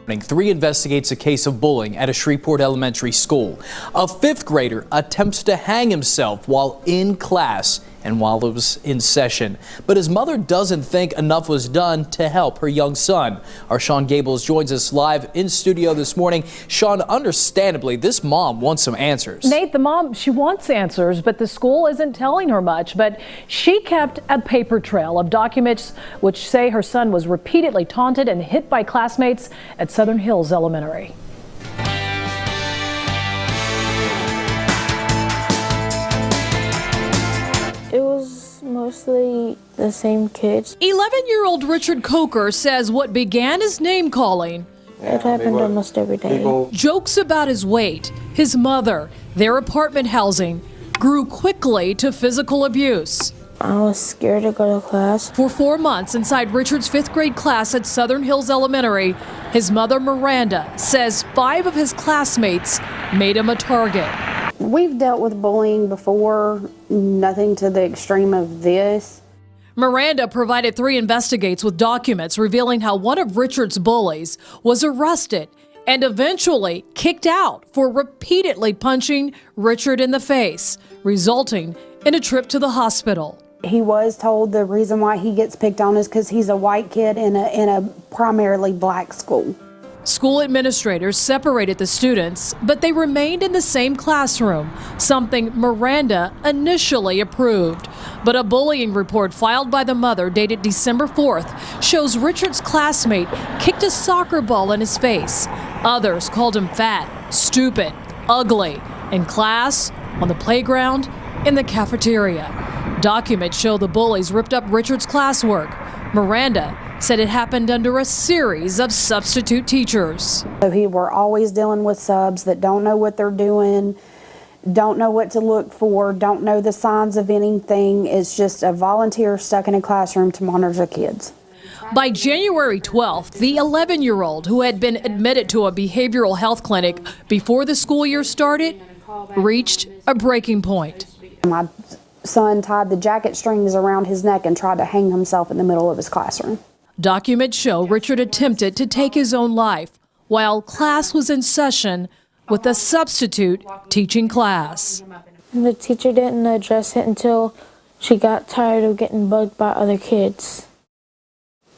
3 investigates a case of bullying at a Shreveport elementary school. A 5th grader attempts to hang himself while in class and while it was in session. But his mother doesn't think enough was done to help her young son. Our Sean Gables joins us live in studio this morning. Sean, understandably, this mom wants some answers. Nate, the mom, she wants answers, but the school isn't telling her much. But she kept a paper trail of documents which say her son was repeatedly taunted and hit by classmates at Southern Hills Elementary. It was mostly the same kids. 11-year-old Richard Coker says what began as name-calling. It happened almost every day. Jokes about his weight, his mother, their apartment housing, grew quickly to physical abuse. I was scared to go to class. For 4 months inside Richard's 5th grade class at Southern Hills Elementary, his mother, Miranda, says 5 of his classmates made him a target. We've dealt with bullying before, nothing to the extreme of this. Miranda provided 3 investigates with documents revealing how one of Richard's bullies was arrested and eventually kicked out for repeatedly punching Richard in the face, resulting in a trip to the hospital. He was told the reason why he gets picked on is because he's a white kid in a primarily black school. School administrators separated the students, but they remained in the same classroom, something Miranda initially approved. But a bullying report filed by the mother dated December 4th shows Richard's classmate kicked a soccer ball in his face. Others called him fat, stupid, ugly, in class, on the playground, in the cafeteria. Documents show the bullies ripped up Richard's classwork. Miranda said it happened under a series of substitute teachers. So we're always dealing with subs that don't know what they're doing, don't know what to look for, don't know the signs of anything. It's just a volunteer stuck in a classroom to monitor the kids. By January 12th, the 11-year-old who had been admitted to a behavioral health clinic before the school year started reached a breaking point. My son tied the jacket strings around his neck and tried to hang himself in the middle of his classroom. Documents show Richard attempted to take his own life while class was in session with a substitute teaching class. The teacher didn't address it until she got tired of getting bugged by other kids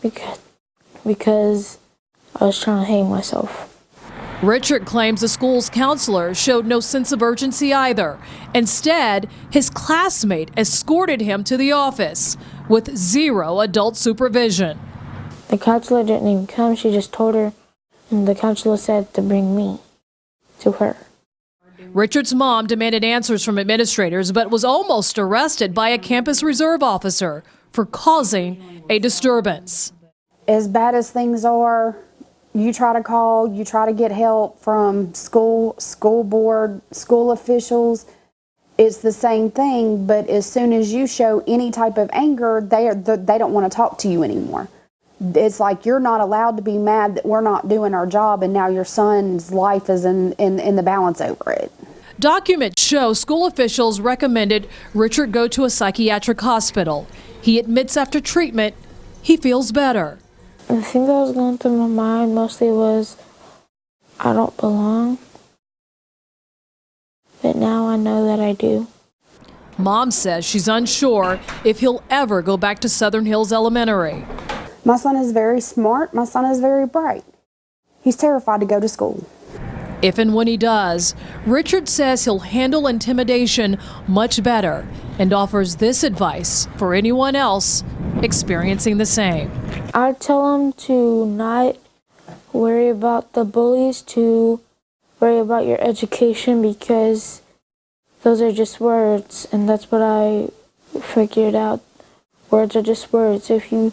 because I was trying to hang myself. Richard claims the school's counselor showed no sense of urgency either. Instead, his classmate escorted him to the office with 0 adult supervision. The counselor didn't even come, she just told her, and the counselor said to bring me to her. Richard's mom demanded answers from administrators, but was almost arrested by a campus reserve officer for causing a disturbance. As bad as things are, you try to call, you try to get help from school board, school officials. It's the same thing, but as soon as you show any type of anger, they don't want to talk to you anymore. It's like you're not allowed to be mad that we're not doing our job, and now your son's life is in the balance over it. Documents show school officials recommended Richard go to a psychiatric hospital. He admits after treatment, he feels better. The thing that was going through my mind mostly was, I don't belong. But now I know that I do. Mom says she's unsure if he'll ever go back to Southern Hills Elementary. My son is very smart. My son is very bright. He's terrified to go to school. If and when he does, Richard says he'll handle intimidation much better and offers this advice for anyone else experiencing the same. I tell him to not worry about the bullies, to worry about your education, because those are just words, and that's what I figured out. Words are just words. If you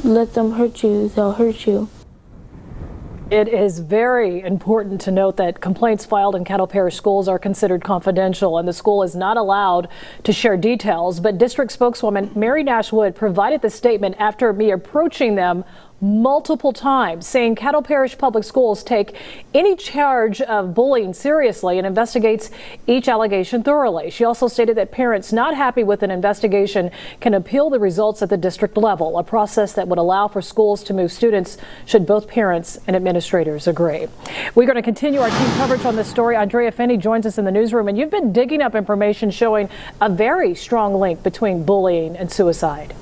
let them hurt you, they'll hurt you. It is very important to note that complaints filed in Cattle Parish schools are considered confidential, and the school is not allowed to share details. But district spokeswoman Mary Nash Wood provided the statement after me approaching them multiple times, saying Caddo Parish Public Schools take any charge of bullying seriously and investigates each allegation thoroughly. She also stated that parents not happy with an investigation can appeal the results at the district level, a process that would allow for schools to move students should both parents and administrators agree. We're going to continue our team coverage on this story. Andrea Finney joins us in the newsroom, and you've been digging up information showing a very strong link between bullying and suicide.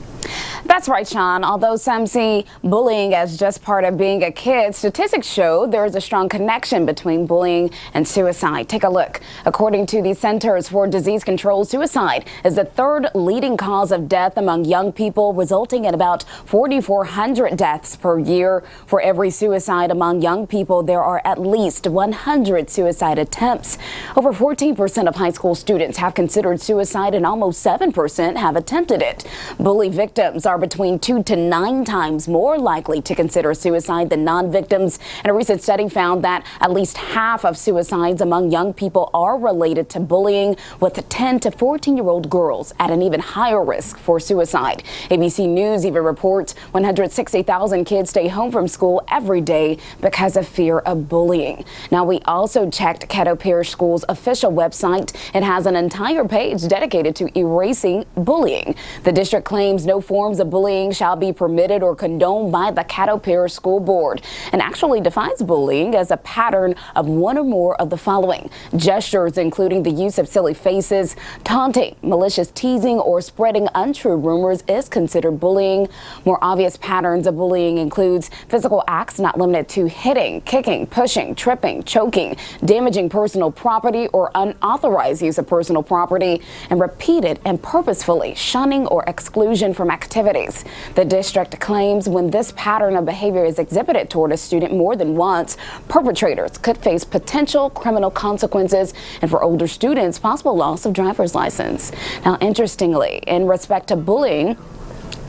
That's right, Sean. Although some see bullying as just part of being a kid, statistics show there is a strong connection between bullying and suicide. Take a look. According to the Centers for Disease Control, suicide is the third leading cause of death among young people, resulting in about 4,400 deaths per year. For every suicide among young people, there are at least 100 suicide attempts. Over 14% of high school students have considered suicide, and almost 7% have attempted it. Bully victims are between 2 to 9 times more likely to consider suicide than non-victims. And a recent study found that at least half of suicides among young people are related to bullying, with 10 to 14-year-old girls at an even higher risk for suicide. ABC News even reports 160,000 kids stay home from school every day because of fear of bullying. Now, we also checked Caddo Parish School's official website. It has an entire page dedicated to erasing bullying. The district claims no forms of bullying shall be permitted or condoned by the Caddo Parish School Board, and actually defines bullying as a pattern of one or more of the following: gestures including the use of silly faces, taunting, malicious teasing, or spreading untrue rumors is considered bullying. More obvious patterns of bullying includes physical acts not limited to hitting, kicking, pushing, tripping, choking, damaging personal property or unauthorized use of personal property, and repeated and purposefully shunning or exclusion from activities. The district claims when this pattern of behavior is exhibited toward a student more than once, perpetrators could face potential criminal consequences, and for older students, possible loss of driver's license. Now, interestingly, in respect to bullying,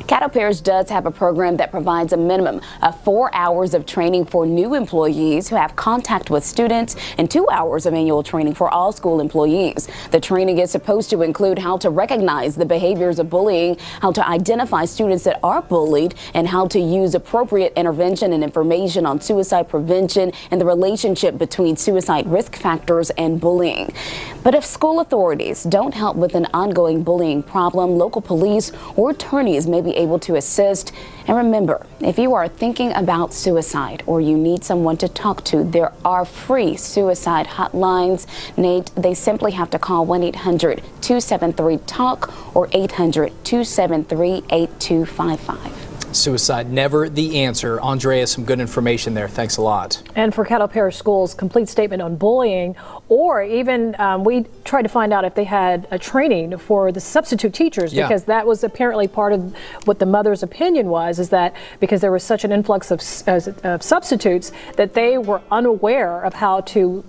Caddo Parish does have a program that provides a minimum of 4 hours of training for new employees who have contact with students and 2 hours of annual training for all school employees. The training is supposed to include how to recognize the behaviors of bullying, how to identify students that are bullied, and how to use appropriate intervention and information on suicide prevention and the relationship between suicide risk factors and bullying. But if school authorities don't help with an ongoing bullying problem, local police or attorneys may be able to assist. And remember, if you are thinking about suicide or you need someone to talk to, there are free suicide hotlines. Nate, they simply have to call 1-800-273-TALK or 800-273-8255. Suicide, never the answer. Andrea, some good information there. Thanks a lot. And for Caddo Parish Schools' complete statement on bullying, or even we tried to find out if they had a training for the substitute teachers, because that was apparently part of what the mother's opinion was, is that because there was such an influx of substitutes that they were unaware of how to